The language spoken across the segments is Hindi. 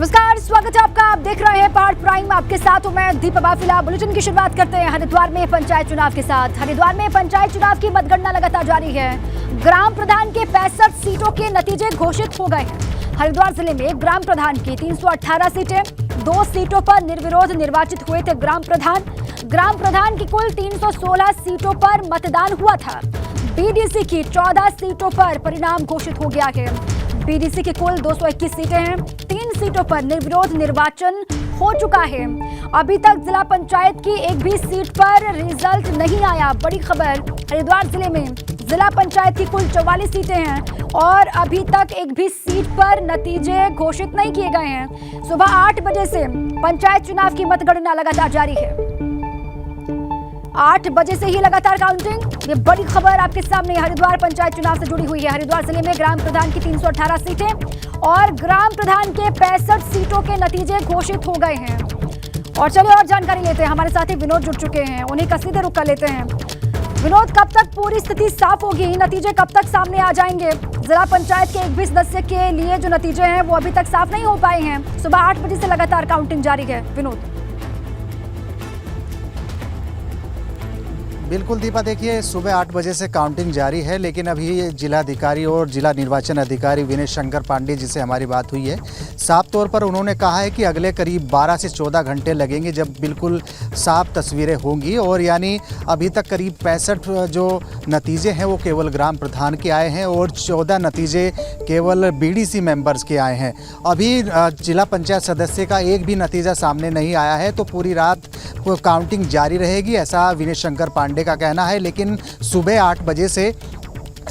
नमस्कार, स्वागत है आपका। आप देख रहे हैं पार्ट प्राइम। आपके साथ हूं मैं दीपा बाफिला। बुलेटिन की शुरुआत करते हैं हरिद्वार में पंचायत चुनाव के साथ। हरिद्वार में पंचायत चुनाव की मतगणना लगातार जारी है। ग्राम प्रधान के 65 सीटों के नतीजे घोषित हो गए हैं। हरिद्वार जिले में ग्राम प्रधान की 318 सीटें, 2 सीटों पर निर्विरोध निर्वाचित हुए थे ग्राम प्रधान। ग्राम प्रधान की कुल 316 सीटों पर मतदान हुआ था। बीडीसी की 14 सीटों पर परिणाम घोषित हो गया है। बीडीसी की कुल 221 सीटें हैं। 3 सीटों पर निर्विरोध निर्वाचन हो चुका है। अभी तक जिला पंचायत की एक भी सीट पर रिजल्ट नहीं आया। बड़ी खबर, हरिद्वार जिले में जिला पंचायत की कुल 44 सीटें हैं और अभी तक एक भी सीट पर नतीजे घोषित नहीं किए गए हैं। सुबह 8 बजे से पंचायत चुनाव की मतगणना लगातार जारी है। 8 बजे से ही लगातार काउंटिंग। ये बड़ी खबर आपके सामने हरिद्वार पंचायत चुनाव से जुड़ी हुई है। हरिद्वार जिले में ग्राम प्रधान की 318 सीटें और ग्राम प्रधान के 65 सीटों के नतीजे घोषित हो गए हैं। और चलिए और जानकारी लेते हैं। हमारे साथी विनोद जुड़ चुके हैं, उन्हीं का सीधे रुख कर लेते हैं। विनोद, कब तक पूरी स्थिति साफ होगी? नतीजे कब तक सामने आ जाएंगे? जिला पंचायत के एक भी सदस्य के लिए जो नतीजे हैं वो अभी तक साफ नहीं हो पाए हैं। सुबह 8 बजे से लगातार काउंटिंग जारी है। विनोद। बिल्कुल दीपा, देखिए सुबह 8 बजे से काउंटिंग जारी है, लेकिन अभी जिलाधिकारी और जिला निर्वाचन अधिकारी विनय शंकर पांडे जी से हमारी बात हुई है। साफ तौर पर उन्होंने कहा है कि अगले करीब 12 से 14 घंटे लगेंगे जब बिल्कुल साफ तस्वीरें होंगी। और यानी अभी तक करीब 65 जो नतीजे हैं वो केवल ग्राम प्रधान के आए हैं और 14 नतीजे केवल बीडीसी मेंबर्स के आए हैं। अभी जिला पंचायत सदस्य का एक भी नतीजा सामने नहीं आया है, तो पूरी रात काउंटिंग जारी रहेगी, ऐसा विनय शंकर पांडे का कहना है। लेकिन सुबह 8 बजे से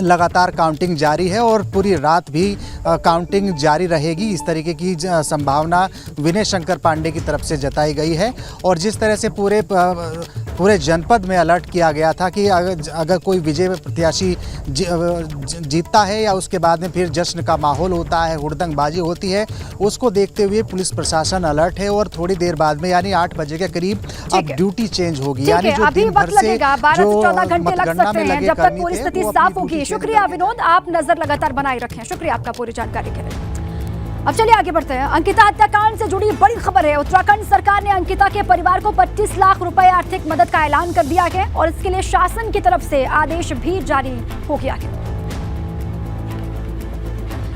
लगातार काउंटिंग जारी है और पूरी रात भी काउंटिंग जारी रहेगी, इस तरीके की संभावना विनय शंकर पांडे की तरफ से जताई गई है। और जिस तरह से पूरे जनपद में अलर्ट किया गया था कि अगर कोई विजय प्रत्याशी जीतता है या उसके बाद में फिर जश्न का माहौल होता है, हुड़दंगबाजी होती है, उसको देखते हुए पुलिस प्रशासन अलर्ट है। और थोड़ी देर बाद में यानी 8 बजे के करीब अब ड्यूटी चेंज होगी, यानी जो दिन भर से 12 से 14 घंटे लग सकते हैं जब तक पूरी स्थिति साफ होगी। शुक्रिया विनोद, आप नजर लगातार बनाए रखें। शुक्रिया आपका पूरी जानकारी के लिए। अब चलिए आगे बढ़ते हैं। अंकिता हत्याकांड से जुड़ी बड़ी खबर है। उत्तराखंड सरकार ने अंकिता के परिवार को 25 लाख रुपए आर्थिक मदद का ऐलान कर दिया है और इसके लिए शासन की तरफ से आदेश भी जारी हो गया है।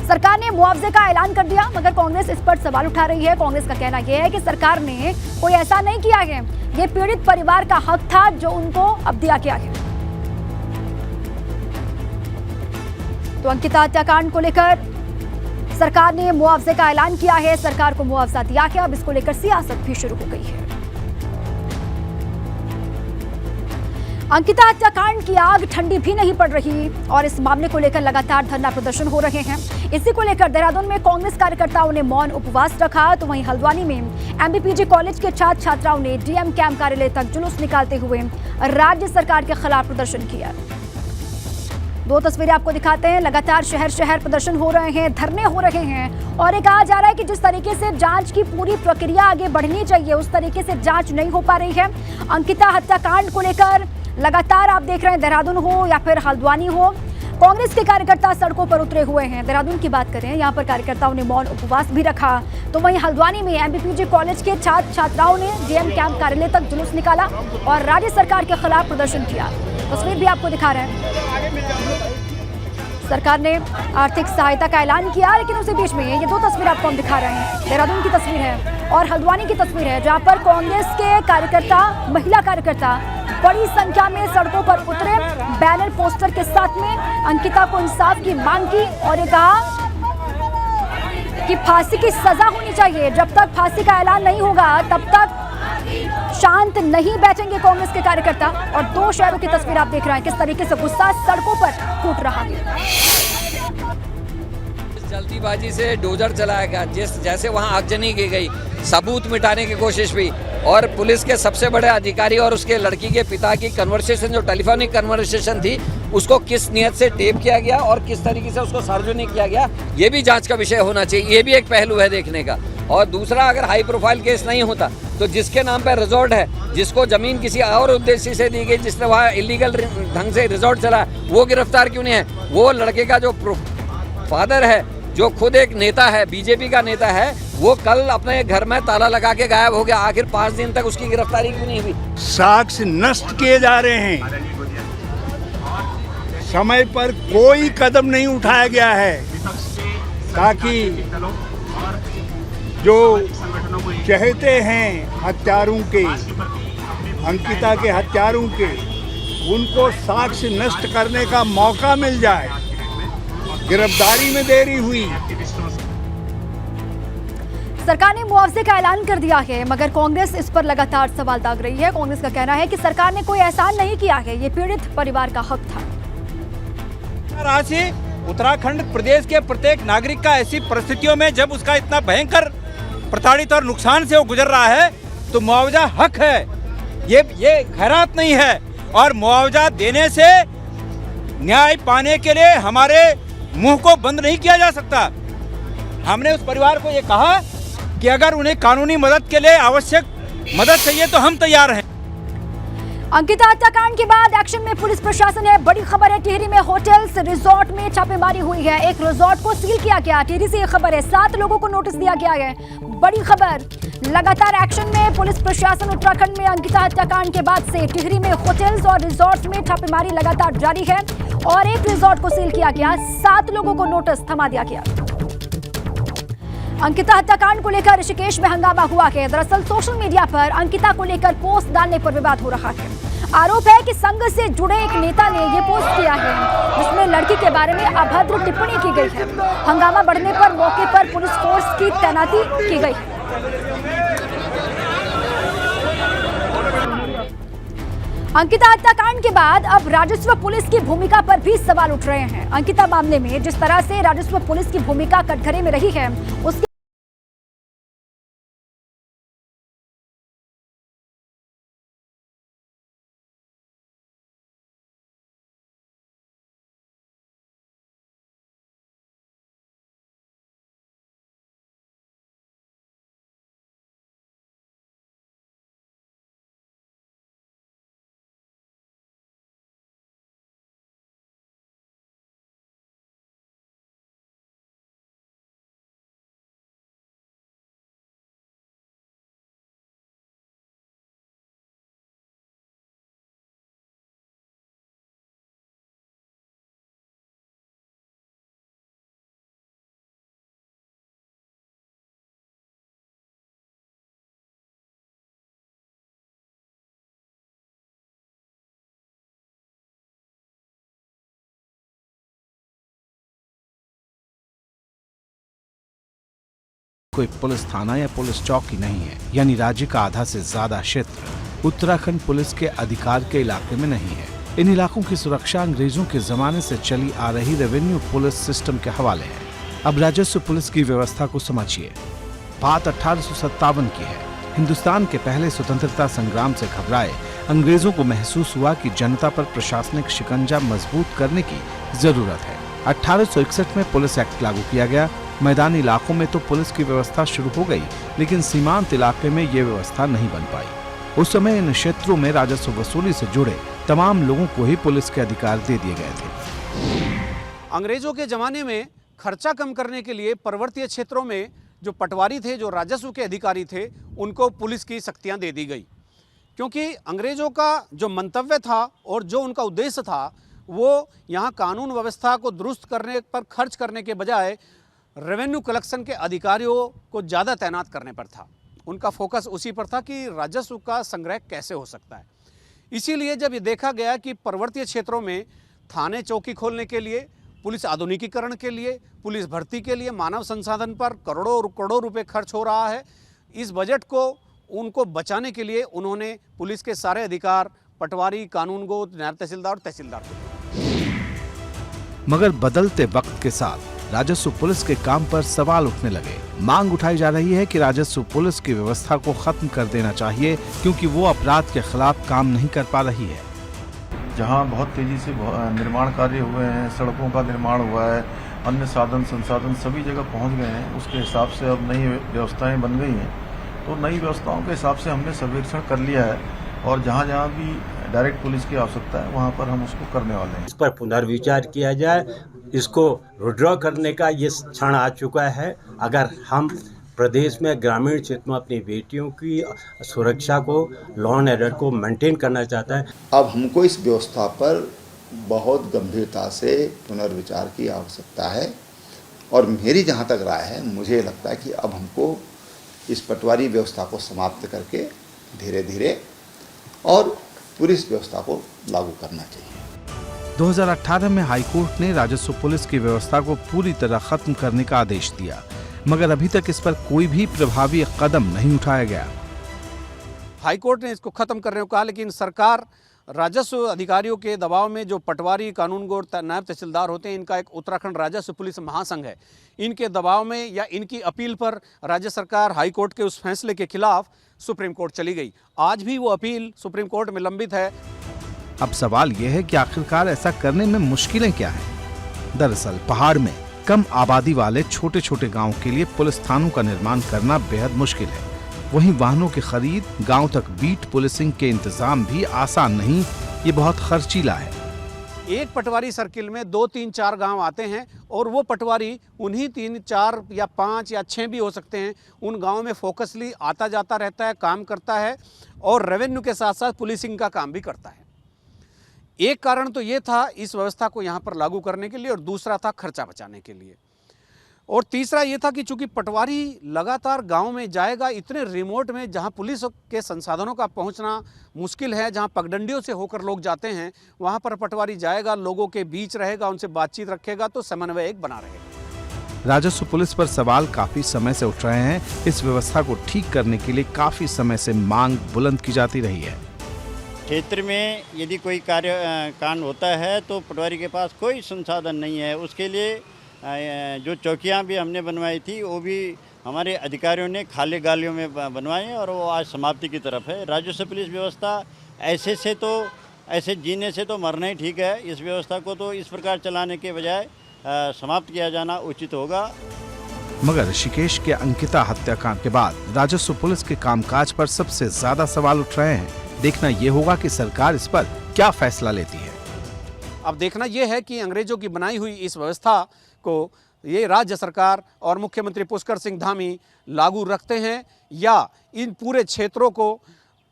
सरकार ने मुआवजे का ऐलान कर दिया, मगर कांग्रेस इस पर सवाल उठा रही है। कांग्रेस का कहना यह है कि सरकार ने कोई ऐसा नहीं किया है, ये पीड़ित परिवार का हक था जो उनको अब दिया गया है। तो अंकिता हत्याकांड को लेकर सरकार ने मुआवजे का ऐलान किया है। सरकार को मुआवजा दिया गया, अब इसको लेकर सियासत भी शुरू हो गई है। अंकिता हत्याकांड की आग ठंडी भी नहीं पड़ रही और इस मामले को लेकर लगातार धरना प्रदर्शन हो रहे हैं। इसी को लेकर देहरादून में कांग्रेस कार्यकर्ताओं ने मौन उपवास रखा, तो वहीं हल्द्वानी में एमबीपीजी कॉलेज के छात्र छात्राओं ने डीएम कैंप कार्यालय तक जुलूस निकालते हुए राज्य सरकार के खिलाफ प्रदर्शन किया। 2 तस्वीरें आपको दिखाते हैं। लगातार शहर शहर प्रदर्शन हो रहे हैं, धरने हो रहे हैं और ये कहा जा रहा है कि जिस तरीके से जांच की पूरी प्रक्रिया आगे बढ़नी चाहिए उस तरीके से जांच नहीं हो पा रही है। अंकिता हत्याकांड को लेकर लगातार आप देख रहे हैं, देहरादून हो या फिर हल्द्वानी हो, कांग्रेस के कार्यकर्ता सड़कों पर उतरे हुए हैं। देहरादून की बात करें, यहाँ पर कार्यकर्ताओं ने मौन उपवास भी रखा, तो वहीं हल्द्वानी में एमबीपीजी कॉलेज के छात्र छात्राओं ने डीएम कैंप कार्यालय तक जुलूस निकाला और राज्य सरकार के खिलाफ प्रदर्शन किया। तस्वीर भी आपको दिखा रहे हैं। सरकार ने आर्थिक सहायता का ऐलान किया, लेकिन उसी बीच में ये 2 तस्वीर आपको हम दिखा रहे हैं। देहरादून की तस्वीर है और हल्द्वानी की तस्वीर है, जहां पर कांग्रेस के कार्यकर्ता, महिला कार्यकर्ता बड़ी संख्या में सड़कों पर उतरे, बैनर पोस्टर के साथ में अंकिता को इंसाफ की मांग की और ये कहा कि फांसी की सजा होनी चाहिए। जब तक फांसी का ऐलान नहीं होगा तब तक शांत नहीं बैठेंगे कांग्रेस के कार्यकर्ता। और 2 शहरों की तस्वीर आप देख रहे हैं, किस तरीके से गुस्सा सड़कों पर फूट रहा है। जल्दीबाजी से डोजर चलाया गया, जैसे वहां आगजनी की गई, सबूत मिटाने की कोशिश भी, और पुलिस के सबसे बड़े अधिकारी और उसके लड़की के पिता की कन्वर्सेशन, जो टेलीफोनिक कन्वर्सेशन थी, उसको किस नियत से टेप किया गया और किस तरीके से उसको सार्वजनिक किया गया, ये भी जांच का विषय होना चाहिए। ये भी एक पहलू है देखने का। और दूसरा, अगर हाई प्रोफाइल केस नहीं होता तो जिसके नाम पर रिजॉर्ट है, जिसको जमीन किसी और उद्देश्य से दी गई, जिसने वहाँ इलीगल ढंग से रिजॉर्ट चला, वो गिरफ्तार क्यों नहीं है? वो लड़के का जो फादर है जो खुद एक नेता है, बीजेपी का नेता है, वो कल अपने घर में ताला लगा के गायब हो गया। आखिर 5 दिन तक उसकी गिरफ्तारी क्यों नहीं हुई? साक्ष्य नष्ट किए जा रहे हैं, समय पर कोई कदम नहीं उठाया गया है ताकि जो चहेते हैं हत्यारों के, अंकिता के हत्यारों के, उनको साक्ष्य नष्ट करने का मौका मिल जाए। गिरफ्तारी में देरी हुई। सरकार ने मुआवजे का ऐलान कर दिया है, मगर कांग्रेस इस पर लगातार सवाल दाग रही है। कांग्रेस का कहना है कि सरकार ने कोई एहसान नहीं किया है, ये पीड़ित परिवार का हक था। राशि उत्तराखंड प्रदेश के प्रत्येक नागरिक का ऐसी परिस्थितियों में जब उसका इतना भयंकर प्रताड़ित और नुकसान से वो गुजर रहा है तो मुआवजा हक है, ये खैरात नहीं है। और मुआवजा देने से न्याय पाने के लिए हमारे मुंह को बंद नहीं किया जा सकता। हमने उस परिवार को ये कहा कि अगर उन्हें कानूनी मदद के लिए आवश्यक मदद चाहिए तो हम तैयार हैं। अंकिता हत्याकांड के बाद एक्शन में पुलिस प्रशासन है। बड़ी खबर है, टिहरी में होटल्स रिजॉर्ट में छापेमारी हुई है। एक रिजॉर्ट को सील किया गया। टिहरी से ये खबर है, 7 लोगों को नोटिस दिया गया है। बड़ी खबर, लगातार एक्शन में पुलिस प्रशासन। उत्तराखंड में अंकिता हत्याकांड के बाद से टिहरी में होटल्स और रिजॉर्ट में छापेमारी लगातार जारी है और एक रिजॉर्ट को सील किया गया। 7 लोगों को नोटिस थमा दिया गया। अंकिता हत्याकांड को लेकर ऋषिकेश में हंगामा हुआ है। दरअसल सोशल मीडिया पर अंकिता को लेकर पोस्ट डालने पर विवाद हो रहा है। आरोप है कि संघ से जुड़े एक नेता ने ये पोस्ट किया है जिसमें लड़की के बारे में अभद्र टिप्पणी की गई है। हंगामा बढ़ने पर मौके पर पुलिस फोर्स की तैनाती की गई है। अंकिता हत्याकांड के बाद अब राजस्व पुलिस की भूमिका पर भी सवाल उठ रहे हैं। अंकिता मामले में जिस तरह से राजस्व पुलिस की भूमिका कटघरे में रही है, उसके कोई पुलिस थाना या पुलिस चौकी नहीं है, यानी राज्य का आधा से ज्यादा क्षेत्र उत्तराखंड पुलिस के अधिकार के इलाके में नहीं है। इन इलाकों की सुरक्षा अंग्रेजों के जमाने से चली आ रही रेवेन्यू पुलिस सिस्टम के हवाले है। अब राजस्व पुलिस की व्यवस्था को समझिए। बात 1857 की है। हिंदुस्तान के पहले स्वतंत्रता संग्राम से घबराए अंग्रेजों को महसूस हुआ कि जनता पर प्रशासनिक शिकंजा मजबूत करने की जरूरत है। 1861 में पुलिस एक्ट लागू किया गया। मैदानी इलाकों में तो पुलिस की व्यवस्था शुरू हो गई, लेकिन सीमांत इलाके में ये व्यवस्था नहीं बन पाई। उस समय इन क्षेत्रों में राजस्व वसूली से जुड़े तमाम लोगों को ही पुलिस के अधिकार दे दिए गए थे। अंग्रेजों के ज़माने में खर्चा कम करने के लिए पर्वतीय क्षेत्रों में जो पटवारी थे, जो राजस्व के अधिकारी थे, उनको पुलिस की शक्तियां दे दी गई, क्योंकि अंग्रेज़ों का जो मंतव्य था और जो उनका उद्देश्य था वो यहाँ कानून व्यवस्था को दुरुस्त करने पर खर्च करने के बजाय रेवेन्यू कलेक्शन के अधिकारियों को ज़्यादा तैनात करने पर था। उनका फोकस उसी पर था कि राजस्व का संग्रह कैसे हो सकता है। इसीलिए जब ये देखा गया कि पर्वतीय क्षेत्रों में थाने चौकी खोलने के लिए, पुलिस आधुनिकीकरण के लिए, पुलिस भर्ती के लिए, मानव संसाधन पर करोड़ों रुपए खर्च हो रहा है, इस बजट को उनको बचाने के लिए उन्होंने पुलिस के सारे अधिकार पटवारी, कानूनगो, नायब तहसीलदार और तहसीलदार को दिए। मगर बदलते वक्त के साथ राजस्व पुलिस के काम पर सवाल उठने लगे। मांग उठाई जा रही है कि राजस्व पुलिस की व्यवस्था को खत्म कर देना चाहिए, क्योंकि वो अपराध के खिलाफ काम नहीं कर पा रही है। जहां बहुत तेजी से निर्माण कार्य हुए हैं, सड़कों का निर्माण हुआ है, अन्य साधन संसाधन सभी जगह पहुंच गए हैं, उसके हिसाब से अब नई व्यवस्थाएं बन गई हैं। तो नई व्यवस्थाओं के हिसाब से हमने सर्वेक्षण कर लिया है और जहां जहां भी डायरेक्ट पुलिस की आवश्यकता है, वहाँ पर हम उसको करने वाले हैं। इस पर पुनर्विचार किया जाए, इसको विड्रॉ करने का ये क्षण आ चुका है। अगर हम प्रदेश में ग्रामीण क्षेत्र में अपनी बेटियों की सुरक्षा को, लॉ एंड ऑर्डर को मेंटेन करना चाहता है। अब हमको इस व्यवस्था पर बहुत गंभीरता से पुनर्विचार की आवश्यकता है और मेरी जहाँ तक राय है, मुझे लगता है कि अब हमको इस पटवारी व्यवस्था को समाप्त करके धीरे धीरे और पुलिस व्यवस्था को लागू करना चाहिए। 2018 में हाईकोर्ट ने राजस्व पुलिस की व्यवस्था को पूरी तरह खत्म करने का आदेश दिया, मगर अभी तक इस पर कोई भी प्रभावी कदम नहीं उठाया गया। हाईकोर्ट ने इसको खत्म करने को कहा, लेकिन सरकार राजस्व अधिकारियों के दबाव में, जो पटवारी, कानूनगो, नायब तहसीलदार होते हैं, इनका एक उत्तराखंड राजस्व पुलिस महासंघ है, इनके दबाव में या इनकी अपील पर राज्य सरकार हाईकोर्ट के उस फैसले के खिलाफ सुप्रीम कोर्ट चली गई। आज भी वो अपील सुप्रीम कोर्ट में लंबित है। अब सवाल यह है कि आखिरकार ऐसा करने में मुश्किलें क्या हैं? दरअसल पहाड़ में कम आबादी वाले छोटे छोटे गाँव के लिए पुलिस थानों का निर्माण करना बेहद मुश्किल है। वहीं वाहनों की खरीद, गांव तक बीट पुलिसिंग के इंतजाम भी आसान नहीं, ये बहुत खर्चीला है। एक पटवारी सर्किल में 2, 3, 4 गांव आते हैं और वो पटवारी उन्हीं 3, 4 या 5 या 6 भी हो सकते हैं, उन गांवों में फोकसली आता जाता रहता है, काम करता है और रेवेन्यू के साथ साथ पुलिसिंग का काम भी करता है। एक कारण तो ये था इस व्यवस्था को यहाँ पर लागू करने के लिए, और दूसरा था खर्चा बचाने के लिए, और तीसरा ये था कि चूंकि पटवारी लगातार गांव में जाएगा, इतने रिमोट में जहां पुलिस के संसाधनों का पहुंचना मुश्किल है, जहां पगडंडियों से होकर लोग जाते हैं, वहां पर पटवारी जाएगा, लोगों के बीच रहेगा, उनसे बातचीत रखेगा, तो समन्वय एक बना रहेगा। राजस्व पुलिस पर सवाल काफी समय से उठ रहे हैं। इस व्यवस्था को ठीक करने के लिए काफी समय से मांग बुलंद की जाती रही है। क्षेत्र में यदि कोई कांड होता है तो पटवारी के पास कोई संसाधन नहीं है। उसके लिए जो चौकियां भी हमने बनवाई थी वो भी हमारे अधिकारियों ने खाली गालियों में बनवाई और वो आज समाप्ति की तरफ है। राजस्व पुलिस व्यवस्था ऐसे जीने से तो मरना ही ठीक है। इस व्यवस्था को तो इस प्रकार चलाने के बजाय समाप्त किया जाना उचित होगा। मगर ऋषिकेश के अंकिता हत्याकांड के बाद राजस्व पुलिस के कामकाज पर सबसे ज्यादा सवाल उठ रहे हैं। देखना यह होगा कि सरकार इस पर क्या फैसला लेती है। अब देखना यह है कि अंग्रेजों की बनाई हुई इस व्यवस्था को ये राज्य सरकार और मुख्यमंत्री पुष्कर सिंह धामी लागू रखते हैं या इन पूरे क्षेत्रों को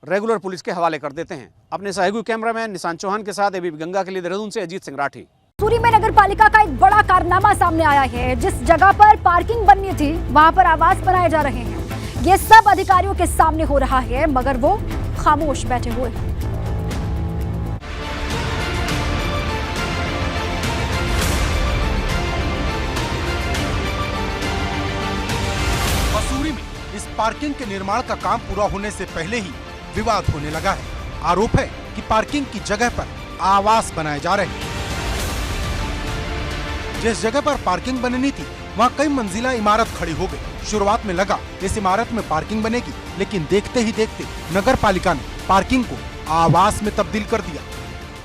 रेगुलर पुलिस के हवाले कर देते हैं। अपने सहयोगी कैमरामैन निशांत चौहान के साथ एबीपी गंगा के लिए देहरादून से अजीत सिंह राठी। सूरी में नगर पालिका का एक बड़ा कारनामा सामने आया है। जिस जगह पर पार्किंग बननी थी वहां पर आवास बनाए जा रहे हैं। ये सब अधिकारियों के सामने हो रहा है, मगर वो खामोश बैठे हुए हैं। इस पार्किंग के निर्माण का काम पूरा होने से पहले ही विवाद होने लगा है। आरोप है कि पार्किंग की जगह पर आवास बनाए जा रहे हैं। जिस जगह पर पार्किंग बननी थी वहां कई मंजिला इमारत खड़ी हो गई। शुरुआत में लगा इस इमारत में पार्किंग बनेगी, लेकिन देखते ही देखते नगर पालिका ने पार्किंग को आवास में तब्दील कर दिया।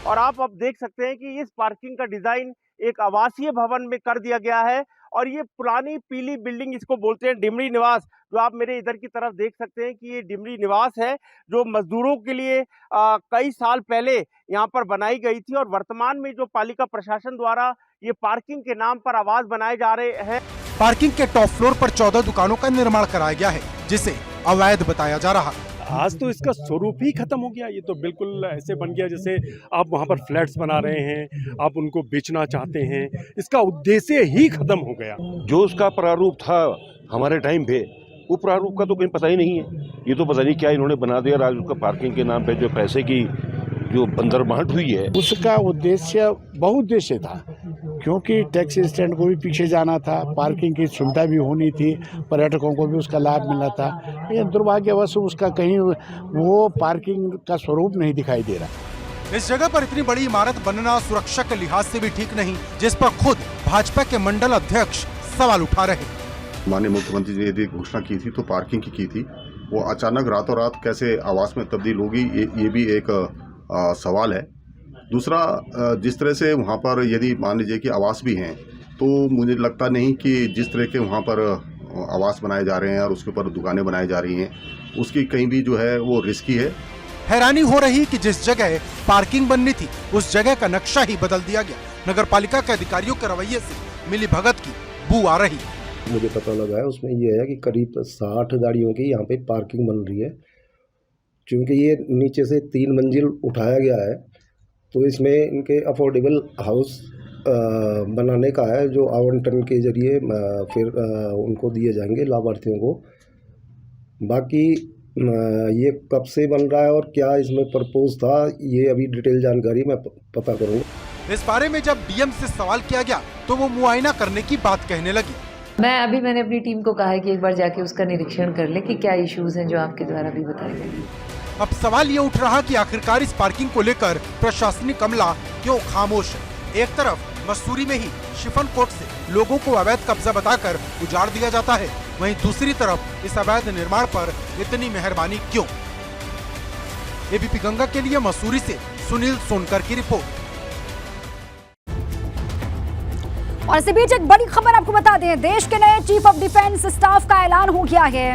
और आप अब देख सकते हैं कि इस पार्किंग का डिजाइन एक आवासीय भवन में कर दिया गया है और ये पुरानी पीली बिल्डिंग, इसको बोलते हैं डिमरी निवास, जो आप मेरे इधर की तरफ देख सकते हैं कि ये डिमरी निवास है जो मजदूरों के लिए कई साल पहले यहाँ पर बनाई गई थी। और वर्तमान में जो पालिका प्रशासन द्वारा ये पार्किंग के नाम पर आवास बनाए जा रहे हैं। पार्किंग के टॉप फ्लोर पर 14 दुकानों का निर्माण कराया गया है, जिसे अवैध बताया जा रहा है। आज तो इसका स्वरूप ही खत्म हो गया। ये तो बिल्कुल ऐसे बन गया जैसे आप वहाँ पर फ्लैट्स बना रहे हैं, आप उनको बेचना चाहते हैं। इसका उद्देश्य ही खत्म हो गया। जो उसका प्रारूप था हमारे टाइम पे, वो प्रारूप का तो कहीं पता ही नहीं है। ये तो पता नहीं क्या इन्होंने बना दिया। आज उसका पार्किंग के नाम पे जो पैसे की जो बंदरबांट हुई है, उसका उद्देश्य बहुउद्देश्य था, क्योंकि टैक्सी स्टैंड को भी पीछे जाना था, पार्किंग की सुविधा भी होनी थी, पर्यटकों को भी उसका लाभ मिलना था। लेकिन दुर्भाग्यवश उसका कहीं वो पार्किंग का स्वरूप नहीं दिखाई दे रहा। इस जगह पर इतनी बड़ी इमारत बनना सुरक्षा के लिहाज से भी ठीक नहीं, जिस पर खुद भाजपा के मंडल अध्यक्ष सवाल उठा रहे। माननीय मुख्यमंत्री जी ने यदि घोषणा की थी तो पार्किंग की थी, वो अचानक रातों रात कैसे आवास में तब्दील होगी, ये भी एक सवाल है। दूसरा, जिस तरह से वहाँ पर यदि मान लीजिए कि आवास भी हैं, तो मुझे लगता नहीं कि जिस तरह के वहाँ पर आवास बनाए जा रहे हैं और उसके ऊपर दुकानें बनाई जा रही हैं, उसकी कहीं भी जो है वो रिस्की है। हैरानी हो रही कि जिस जगह पार्किंग बननी थी उस जगह का नक्शा ही बदल दिया गया। नगर पालिका के अधिकारियों के रवैये से मिली भगत की बू आ रही। मुझे पता लगा है उसमें ये है कि करीब 60 गाड़ियों की यहाँ पे पार्किंग बन रही है। क्योंकि ये नीचे से 3 मंजिल उठाया गया है तो इसमें इनके अफोर्डेबल हाउस बनाने का है, जो आवंटन के जरिए फिर उनको दिए जाएंगे लाभार्थियों को। बाकी ये कब से बन रहा है और क्या इसमें प्रपोज था, ये अभी डिटेल जानकारी मैं पता करूँगा। इस बारे में जब डीएम से सवाल किया गया तो वो मुआयना करने की बात कहने लगी। मैंने अपनी टीम को कहा है कि एक बार जाके उसका निरीक्षण कर ले कि क्या इश्यूज हैं जो आपके द्वारा भी बताए गए। अब सवाल ये उठ रहा कि आखिरकार इस पार्किंग को लेकर प्रशासनिक अमला क्यों खामोश है। एक तरफ मसूरी में ही शिफन कोर्ट से लोगों को अवैध कब्जा बताकर उजाड़ दिया जाता है, वहीं दूसरी तरफ इस अवैध निर्माण पर इतनी मेहरबानी क्यों। एबीपी गंगा के लिए मसूरी से सुनील सोनकर की रिपोर्ट। और इसी बीच एक बड़ी खबर आपको बता दें, देश के नए चीफ ऑफ डिफेंस स्टाफ का ऐलान हो गया है।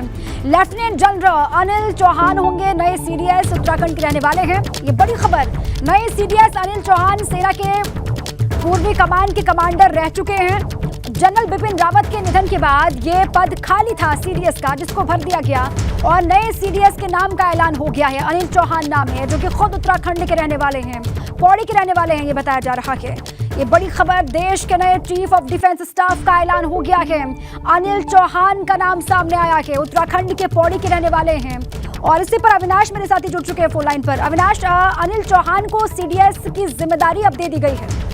लेफ्टिनेंट जनरल अनिल चौहान होंगे नए सीडीएस, उत्तराखंड के रहने वाले हैं। ये बड़ी खबर, नए सीडीएस अनिल चौहान सेना के पूर्वी कमान के कमांडर रह चुके हैं। जनरल बिपिन रावत के निधन के बाद ये पद खाली था सीडीएस का, जिसको भर दिया गया और नए सीडीएस के नाम का ऐलान हो गया है। अनिल चौहान नाम है, जो कि खुद उत्तराखंड के रहने वाले हैं, पौड़ी के रहने वाले हैं, ये बताया जा रहा है। ये बड़ी खबर, देश के नए चीफ ऑफ डिफेंस स्टाफ का ऐलान हो गया है। अनिल चौहान का नाम सामने आया है, उत्तराखंड के पौड़ी के रहने वाले हैं। और इसी पर अविनाश मेरे साथी जुड़ चुके हैं फोन लाइन पर। अविनाश, अनिल चौहान को सीडीएस की जिम्मेदारी अब दे दी गई है।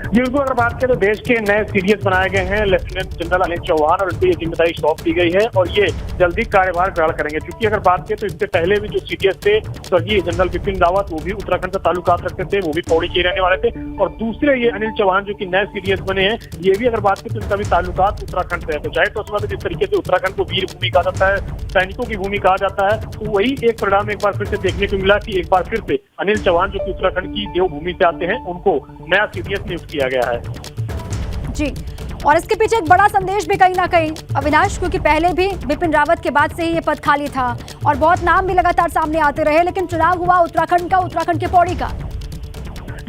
बिल्कुल, अगर बात करें तो देश के नए सीडीएस बनाए गए हैं लेफ्टिनेंट जनरल अनिल चौहान, और उनको ये जिम्मेदारी सौंप दी गई है और ये जल्दी कार्यभार ग्रहण करेंगे। क्योंकि अगर बात करें तो इससे पहले भी जो सीडीएस थे स्वर्गीय जनरल बिपिन रावत, वो भी उत्तराखंड से ताल्लुकात रखते थे, वो भी पौड़ी के रहने वाले थे। और दूसरे ये अनिल चौहान जो कि नए सीडीएस बने हैं, ये भी अगर बात करें तो इनका भी ताल्लुकात उत्तराखंड से है। तो चाहे तो उसमें जिस तरीके से उत्तराखंड को वीर भूमि कहा जाता है, सैनिकों की भूमि कहा जाता है, तो वही एक परिणाम एक बार फिर से देखने को मिला कि एक बार फिर से अनिल चौहान जो कि उत्तराखंड की देवभूमि से आते हैं, उनको नया सीडीएस नियुक्त किया गया है। जी, और इसके पीछे एक बड़ा संदेश भी कहीं ना कहीं अविनाश, क्योंकि पहले भी बिपिन रावत के बाद से ही ये पद खाली था और बहुत नाम भी लगातार सामने आते रहे, लेकिन चुनाव हुआ उत्तराखंड का, उत्तराखंड के पौड़ी का।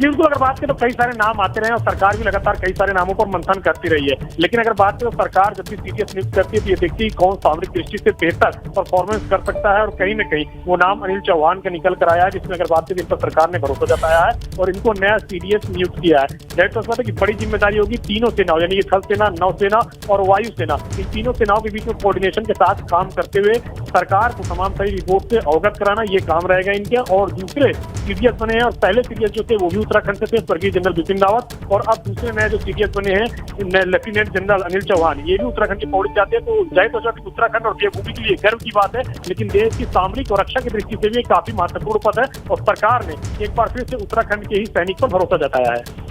बिल्कुल, अगर बात करें तो कई सारे नाम आते रहे और सरकार भी लगातार कई सारे नामों पर मंथन करती रही है। लेकिन अगर बात करें तो सरकार जब भी सीडीएस नियुक्त करती है तो ये देखती है कौन सामरिक दृष्टि से बेहतर परफॉर्मेंस कर सकता है, और कहीं न कहीं वो नाम अनिल चौहान का निकल कर आया है, जिसमें अगर बात करें इन पर सरकार ने भरोसा जताया है और इनको नया सीडीएस नियुक्त किया है। जाहिर तौर पर बड़ी जिम्मेदारी होगी तीनों सेनाओं यानी कि थल सेना, नौसेना और वायु सेना, इन तीनों सेनाओं के बीच में कोऑर्डिनेशन के साथ काम करते हुए सरकार को तमाम सारी रिपोर्ट से अवगत कराना, ये काम रहेगा इनके। और दूसरे सीडीएस बने हैं और पहले सीडीएस जो थे वो भी उत्तराखंड से थे, जनरल बिपिन रावत, और अब दूसरे नए जो सीडीएस बने हैं लेफ्टिनेंट जनरल अनिल चौहान, ये भी उत्तराखंड के पौड़ी जाते हैं। तो जाहिर तौर पर उत्तराखंड और देवभूमि के लिए गर्व की बात है, लेकिन देश की सामरिक और रक्षा की दृष्टि से भी काफी महत्वपूर्ण पद है और सरकार ने एक बार फिर से उत्तराखंड के ही सैनिक पर भरोसा जताया है।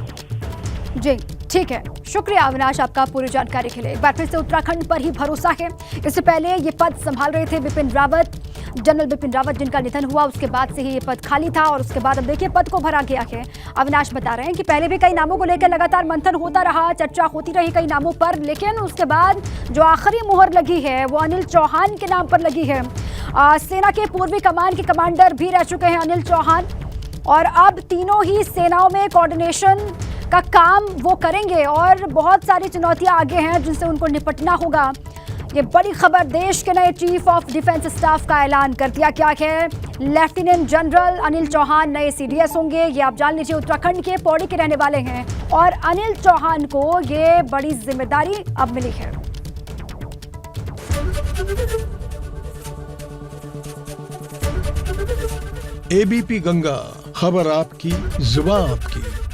जी ठीक है, शुक्रिया अविनाश आपका पूरी जानकारी के लिए। एक बार फिर से उत्तराखंड पर ही भरोसा है। इससे पहले ये पद संभाल रहे थे बिपिन रावत, जनरल बिपिन रावत, जिनका निधन हुआ उसके बाद से ही ये पद खाली था और उसके बाद अब देखिए पद को भरा गया है। अविनाश बता रहे हैं कि पहले भी कई नामों को लेकर लगातार मंथन होता रहा, चर्चा होती रही कई नामों पर, लेकिन उसके बाद जो आखिरी मुहर लगी है वो अनिल चौहान के नाम पर लगी है। सेना के पूर्वी कमान के कमांडर भी रह चुके हैं अनिल चौहान, और अब तीनों ही सेनाओं में कोऑर्डिनेशन का काम वो करेंगे और बहुत सारी चुनौतियां आगे हैं जिनसे उनको निपटना होगा। ये बड़ी खबर, देश के नए चीफ ऑफ डिफेंस स्टाफ का ऐलान कर दिया गया है। लेफ्टिनेंट जनरल अनिल चौहान नए सीडीएस होंगे। ये आप जान लीजिए उत्तराखंड के पौड़ी के रहने वाले हैं और अनिल चौहान को ये बड़ी जिम्मेदारी अब मिली है। एबीपी गंगा, खबर आपकी, जुबान आपकी।